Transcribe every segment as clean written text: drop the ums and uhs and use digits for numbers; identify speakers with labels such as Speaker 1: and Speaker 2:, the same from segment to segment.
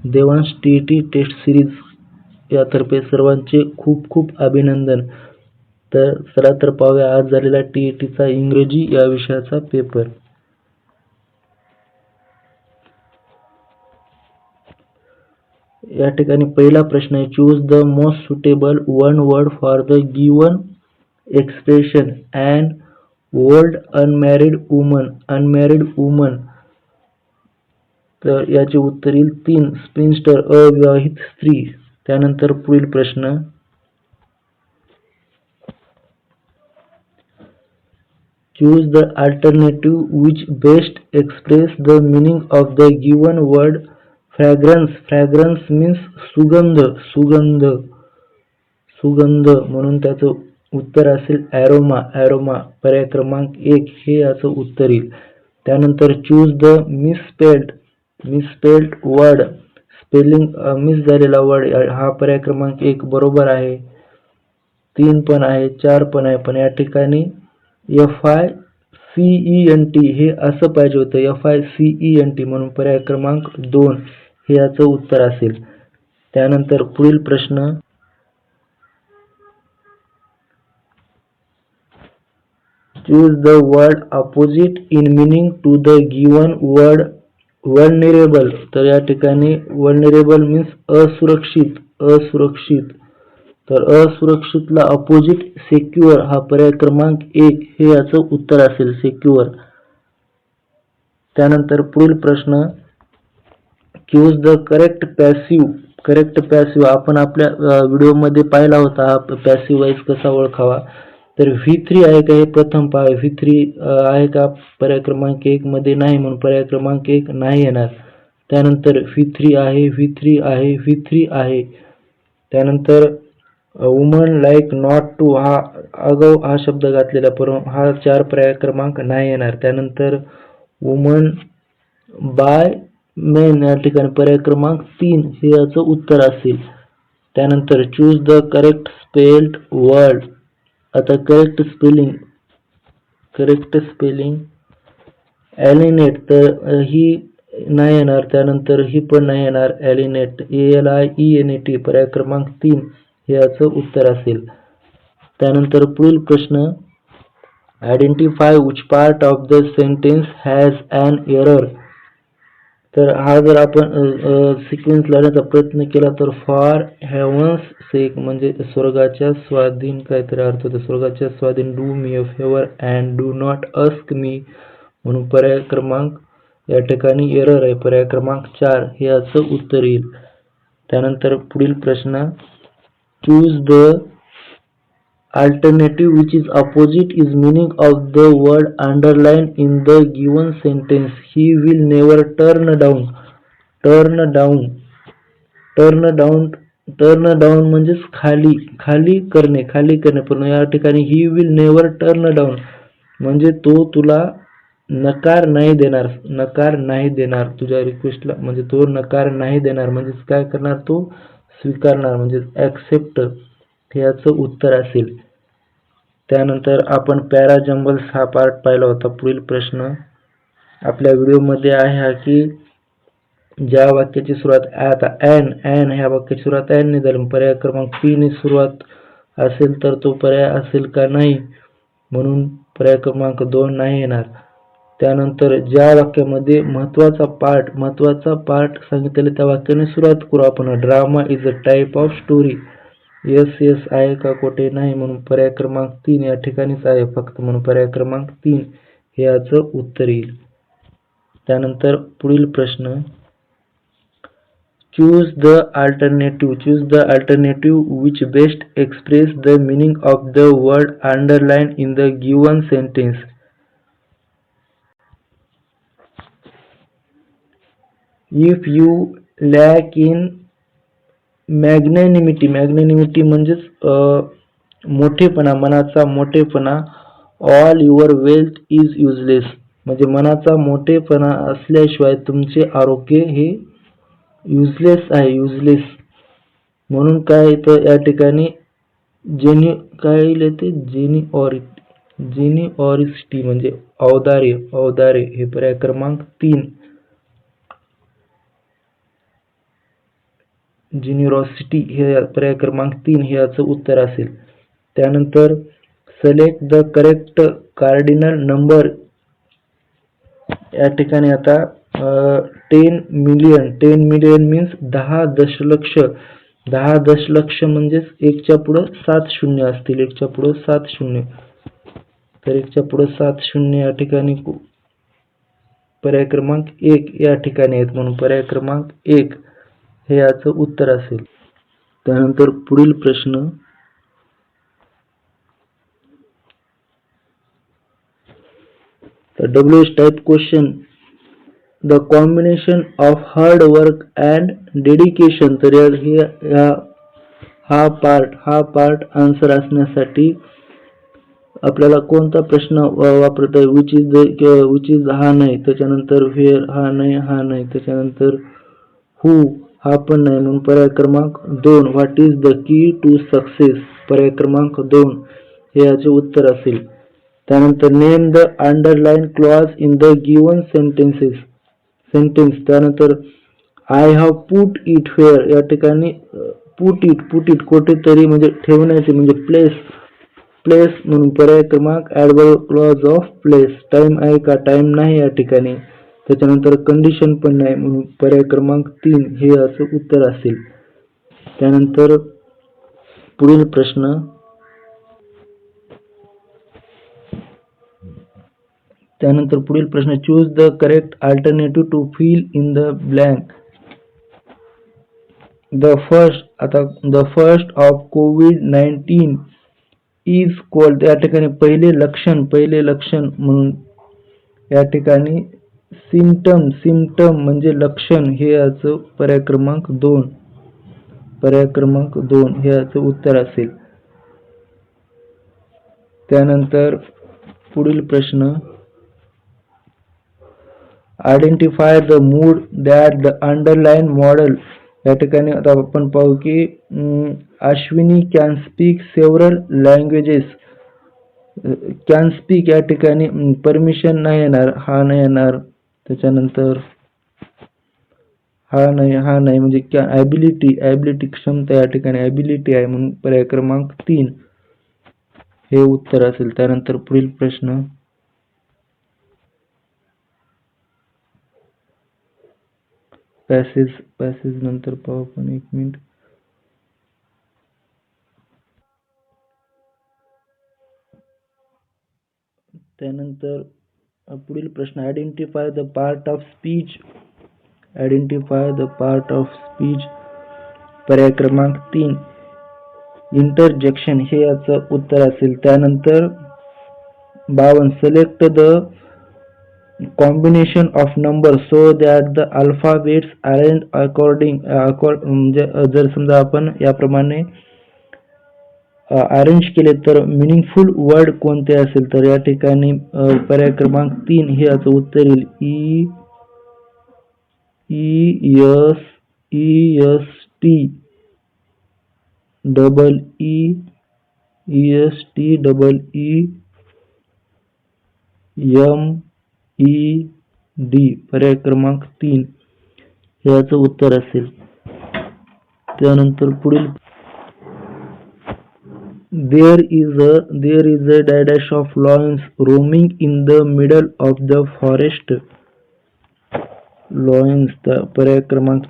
Speaker 1: Devansh T taste series यातर्फे सर्वांचे खूप खूप अभिनंदन. तर चला तर पाहूया आज झालेला टीईटीचा इंग्रजी या विषयाचा पेपर. या ठिकाणी पहिला प्रश्न आहे, choose the most suitable one word for the given expression and old unmarried woman. तर याचे उत्तर येईल 3 स्पिनस्टर अविवाहित स्त्री. त्यानंतर पुढील प्रश्न, choose the alternative which best express the meaning of the given word fragrance. Fragrance means सुगंध म्हणून त्याचं उत्तर असेल ॲरोमा. पर्याय क्रमांक 1 हे याचं उत्तर येईल. त्यानंतर choose the misspelled word. Spelling miss झालेला वर्ड हा पर्याय क्रमांक 1 बरोबर आहे. 3 पण आहे, 4 पण आहे, पण या ठिकाणी FICENT हे असं पाहिजे होतं, FICENT म्हणून पर्याय क्रमांक 2 हे याचं उत्तर असेल. त्यानंतर पुढील प्रश्न, choose the word opposite in meaning to the given word vulnerable. तर या ठिकाणी वल्नरेबल मीन्स असुरक्षित. तर असुरक्षितला अपोजिट सेक्युअर हा पर्याय क्रमांक 1 हे याचं उत्तर असेल, सेक्युअर. त्यानंतर पुढील प्रश्न, चूज द करेक्ट पॅसिव्ह. आपण आपल्या व्हिडिओमध्ये पाहिला होता हा पॅसिव्ह वाईज कसा ओळखावा. तर V3 आहे का हे प्रथम पहा. V3 आहे का पर्याय क्रमांक 1 मध्ये नाही, म्हणून पर्याय क्रमांक 1 नाही येणार. त्यानंतर V3 आहे. त्यानंतर वुमन लाईक नॉट टू हा अगाऊ हा शब्द घातलेला, परंतु हा 4 पर्याय क्रमांक नाही येणार. त्यानंतर वुमन बाय मेन या ठिकाणी पर्याय क्रमांक 3 हे याचं उत्तर असेल. त्यानंतर choose the correct spelled word. आता करेक्ट स्पेलिंग ॲलिनेट, तर ही नाही येणार. त्यानंतर ही पण नाही येणार, ॲलिनेट ALIENET पर्याय क्रमांक 3 हे याचं उत्तर असेल. त्यानंतर पुढील प्रश्न, identify which part of the sentence has an error. तर हा जर आपण सिक्वेन्स लावण्याचा प्रयत्न केला तर फॉर हेवन्स सेक म्हणजे स्वर्गाच्या स्वाधीन काहीतरी अर्थ होतो, स्वर्गाच्या स्वाधीन do me a favour and do not ask me म्हणून पर्याय क्रमांक या ठिकाणी एरर आहे, पर्याय क्रमांक 4 हे याचं उत्तर येईल. त्यानंतर पुढील प्रश्न, choose the alternative which is opposite is meaning of the word underlined in the given sentence. He will never turn down म्हणजेच खाली करणे, पण या ठिकाणी he will never turn down म्हणजे तो तुला नकार नाही देणार तुझ्या रिक्वेस्टला, म्हणजे तो नकार नाही देणार, म्हणजे काय करणार, तो स्वीकारणार, म्हणजे ॲक्सेप्ट हे याचं उत्तर असेल. त्यानंतर आपण पॅराजंबल्स हा पार्ट पाहिला होता. पुढील प्रश्न आपल्या व्हिडिओमध्ये आहे हा की ज्या वाक्याची सुरुवात आता ॲन ह्या वाक्याची सुरुवात ॲन ने झाली, पर्याय क्रमांक 3 ने सुरुवात असेल तर तो पर्याय असेल का नाही, म्हणून पर्याय क्रमांक 2 नाही येणार. त्यानंतर ज्या वाक्यामध्ये महत्त्वाचा पार्ट सांगितलेला त्या वाक्याने सुरुवात करू आपण. Drama is a type of story. Yes आहे का कोठे नाही, म्हणून पर्याय क्रमांक 3 या ठिकाणीच आहे फक्त, म्हणून पर्याय क्रमांक 3 हे याचं उत्तर येईल. त्यानंतर पुढील प्रश्न, choose the alternative which best expresses the meaning of the word underline in the given sentence. If you lack in magnanimity म्हणजेच मोठेपणा, मनाचा मोठेपणा. All your wealth is useless म्हणजे मनाचा मोठेपणा असल्याशिवाय तुमचे आरोग्य हे युजलेस आहे. म्हणून काय तर या ठिकाणी जेनिऑरिसिटी म्हणजे औदार्य हे पर्याय क्रमांक 3. जिनिरॉसिटी हे पर्याय क्रमांक 3 हे याचं उत्तर असेल. त्यानंतर select the correct cardinal number. या ठिकाणी आता 10 मिलियन मीन्स 10 दशलक्ष. 10 दशलक्ष म्हणजेच 1च्या पुढे 7 शून्य असतील. 1च्या पुढे 7 शून्य. तर 1च्या पुढे 7 शून्य या ठिकाणी पर्याय क्रमांक 1 या ठिकाणी आहेत, म्हणून पर्याय क्रमांक 1 हे याचं उत्तर असेल. त्यानंतर पुढील प्रश्न, WH type question, the combination of hard work and dedication. तर हा पार्ट आन्सर असण्यासाठी आपल्याला कोणता प्रश्न वापरता येईल? विच इज हा नाही, त्याच्यानंतर व्हेअर हा नाही, त्याच्यानंतर हू हा पण नाही, म्हणून पर्याय क्रमांक 2 what is the key to success, पर्याय क्रमांक 2 हे याचे उत्तर असेल. त्यानंतर name the underline clause in the given sentence. त्यानंतर I have put it where. या ठिकाणी पुट इट कुठेतरी म्हणजे ठेवण्याचे म्हणजे प्लेस म्हणून पर्याय क्रमांक adverb clause of place. Time आहे का? टाइम नाही या ठिकाणी. त्याच्यानंतर कंडिशन पण नाही, म्हणून पर्याय क्रमांक 3 हे याचं उत्तर असेल. त्यानंतर पुढील प्रश्न, choose the correct alternative to fill in the blank. The first of COVID-19 is called. या ठिकाणी पहिले लक्षण म्हणून या ठिकाणी सिम्पटम म्हणजे लक्षण हे याचं पर्याय क्रमांक 2 हे याचं उत्तर असेल. त्यानंतर पुढील प्रश्न, identify the mood that the underline model. या ठिकाणी आता आपण पाहू की Ashwini can speak several languages. Can speak या ठिकाणी परमिशन नाही येणार, हा नाही येणार. त्याच्यानंतर हा नाही म्हणजे ॲबिलिटी क्षमता, या ठिकाणी ॲबिलिटी आहे, म्हणून पर्याय क्रमांक 3 हे उत्तर असेल. त्यानंतर पुढील प्रश्न, पॅसेज नंतर पाहू आपण, 1 मिनिट. त्यानंतर पुढील प्रश्न, identify the part of speech. पर्याय क्रमांक 3 इंटरजेक्शन हे याचं उत्तर असेल. त्यानंतर 52, select the combination of number so that the alphabets arrange according. म्हणजे जर समजा आपण याप्रमाणे अरेंज केले तर मिनिंगफुल वर्ड कोणते असेल, तर या ठिकाणी पर्याय क्रमांक 3 हे याचं उत्तर येईल. पर्याय क्रमांक 3 हे याचं उत्तर असेल. त्यानंतर पुढील, There is a dash of lions roaming in the middle of the forest. Lions पर्याय क्रमांक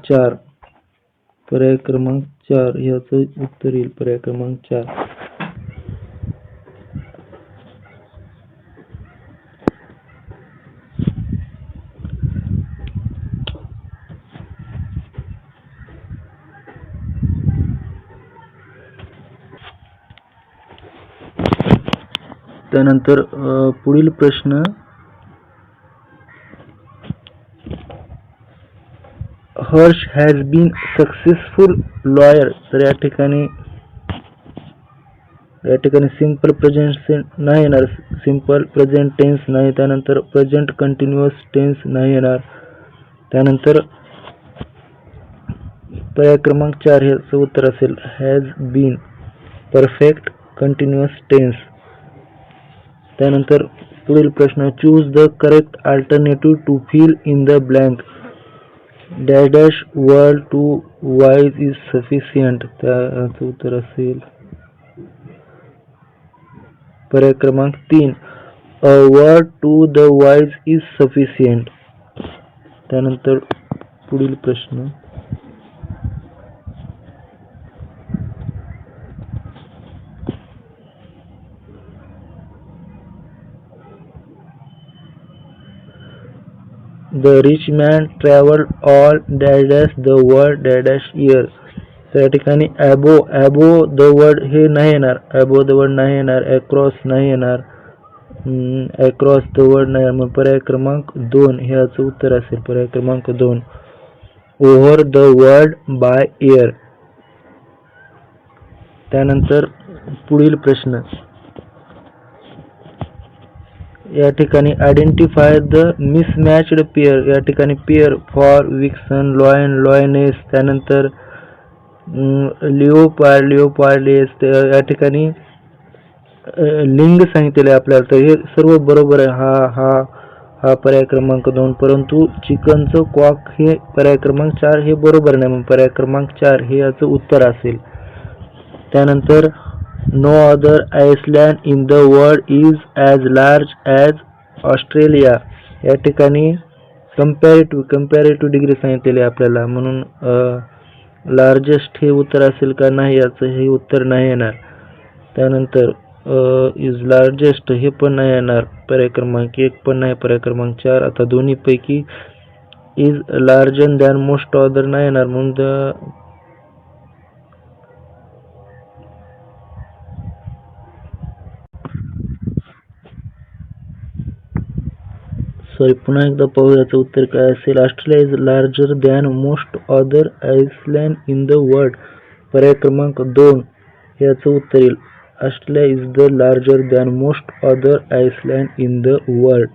Speaker 1: 4 याचं उत्तर येईल. पर्याय क्रमांक 4. त्यानंतर पुढील प्रश्न, Harsh has been successful lawyer. तर या ठिकाणी सिंपल प्रेझेंट नाही येणार, सिंपल प्रेझेंट टेन्स नाही. त्यानंतर प्रेझेंट कंटिन्युअस टेन्स नाही येणार. त्यानंतर पर्याय क्रमांक 4 याचं उत्तर असेल has been, perfect continuous tense. त्यानंतर पुढील प्रश्न, choose the correct alternative to fill in the blank. Dash dash word to wise is sufficient, त्याचं उत्तर असेल पर्याय क्रमांक 3, a word to the wise is sufficient. त्यानंतर पुढील प्रश्न, the rich man travel all dash dash the world dash dash year. त्या ठिकाणी ॲबो द वर्ल्ड हे नाही येणार, ॲबो द वर्ल्ड नाही येणार, अक्रॉस नाही येणार, अक्रॉस द वर्ल्ड नाही. मग पर्याय क्रमांक 2 हे याचं उत्तर असेल, पर्याय क्रमांक 2, over the world by air. त्यानंतर पुढील प्रश्न, या ठिकाणी आयडेंटिफाय द मिसमॅच्ड पेअर. या ठिकाणी pair for, vixen, lion, lioness, त्यानंतर लिओपार्डेस, या ठिकाणी लिंग सांगितलेले आपल्याला, तर हे सर्व बरोबर आहे. हा पर्याय क्रमांक 2, परंतु चिकनचं कॉक हे पर्याय क्रमांक 4 हे बरोबर नाही, मग पर्याय क्रमांक 4 हे याचं उत्तर असेल. त्यानंतर no other island in the world is as large as Australia. या ठिकाणी कंपॅरेटिव्ह डिग्री सांगितलेली आपल्याला, म्हणून लार्जेस्ट हे उत्तर असेल का नाही, याचं हे उत्तर नाही येणार. त्यानंतर इज लार्जेस्ट हे पण नाही येणार, पर्याय क्रमांक 1 पण नाही, पर्याय क्रमांक 4. आता दोन्हीपैकी is larger than most other नाही येणार, म्हणून पुन्हा एकदा पाहू याचं उत्तर काय असेल. Australia is larger than most other island in the world. पर्याय क्रमांक 2 याचं उत्तर येईल. Australia is the larger than most other island in the world.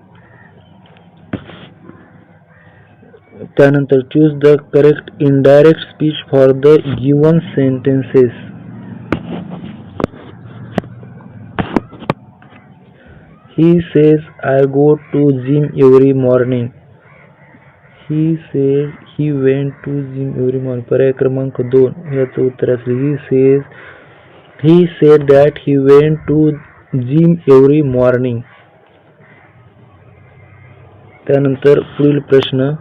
Speaker 1: त्यानंतर choose the correct indirect speech for the given sentences. He says I go to gym every morning. He said he went to gym every morning. पर्याय क्रमांक 2 याचं उत्तर असेल. He said that he went to gym every morning. त्यानंतर पुढील प्रश्न,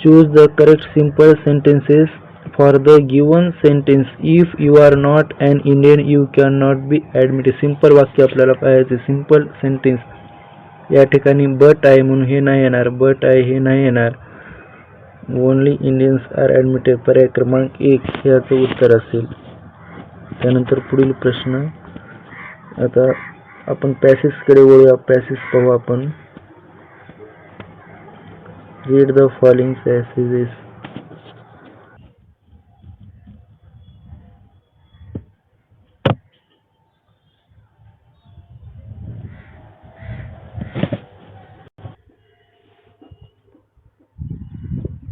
Speaker 1: choose the correct simple sentences for the given sentence. If you are not an Indian, you cannot be admitted. Simple वाक्य आपल्याला पाहायचे, सिंपल सेंटेन्स. या ठिकाणी but आहे म्हणून हे नाही येणार, बट आहे हे नाही येणार. ओनली इंडियन्स आर ॲडमिटेड, पर्याय क्रमांक 1 याचं उत्तर असेल. त्यानंतर पुढील प्रश्न, आता आपण पॅसेजकडे वळूया. पॅसेज पाहू आपण. Read the following passages.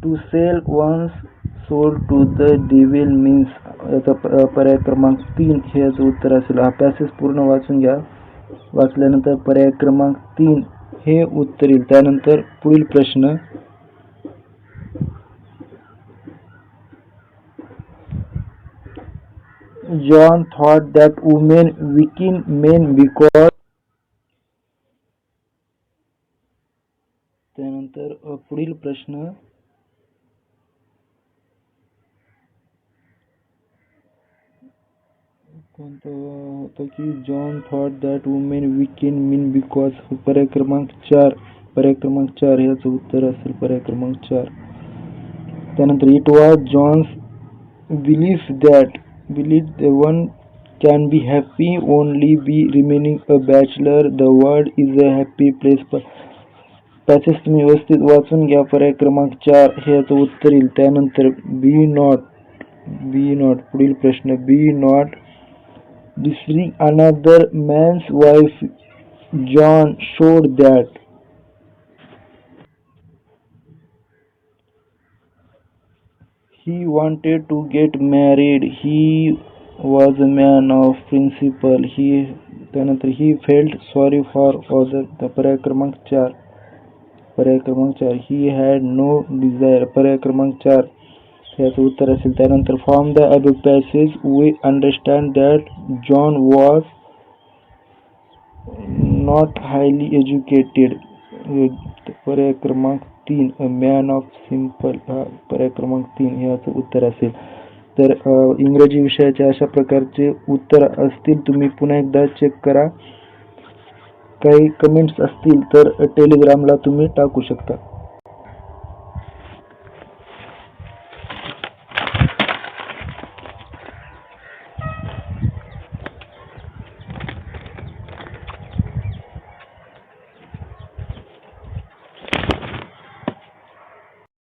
Speaker 1: To sell one's soul to the devil means, याचा पर्याय क्रमांक 3 हे याचं उत्तर असेल. हा पॅसेज पूर्ण वाचून घ्या. वाचल्यानंतर पर्याय क्रमांक 3 हे उत्तर येईल. त्यानंतर पुढील प्रश्न, John thought that women weaken men because. त्यानंतर पुढील प्रश्न, कोणतं होतं की John thought that women weakened main because. पर्याय क्रमांक 4, पर्याय क्रमांक 4 याचं उत्तर असेल, पर्याय क्रमांक 4. त्यानंतर it was John's belief that one can be happy only be remaining a bachelor. The world is a happy place. Passage तुम्ही व्यवस्थित वाचून घ्या. पर्याय क्रमांक 4 हे याचं उत्तर येईल. त्यानंतर बी नॉट पुढील प्रश्न, be not desiring another man's wife. John showed that. He wanted to get married. He was a man of principle. त्यानंतर he felt sorry for father. पर्याय क्रमांक 4. He had no desire. पर्याय क्रमांक 4 याचं उत्तर असेल. त्यानंतर from the above passage we understand that John was not highly educated. पर्याय क्रमांक 3 अ मॅन ऑफ सिम्पल. पर्याय क्रमांक 3 याचं उत्तर असेल. तर इंग्रजी विषयाचे अशा प्रकारचे उत्तर असतील. तुम्ही पुन्हा एकदा चेक करा. काही कमेंट्स असतील तर टेलिग्रामला तुम्ही टाकू शकता.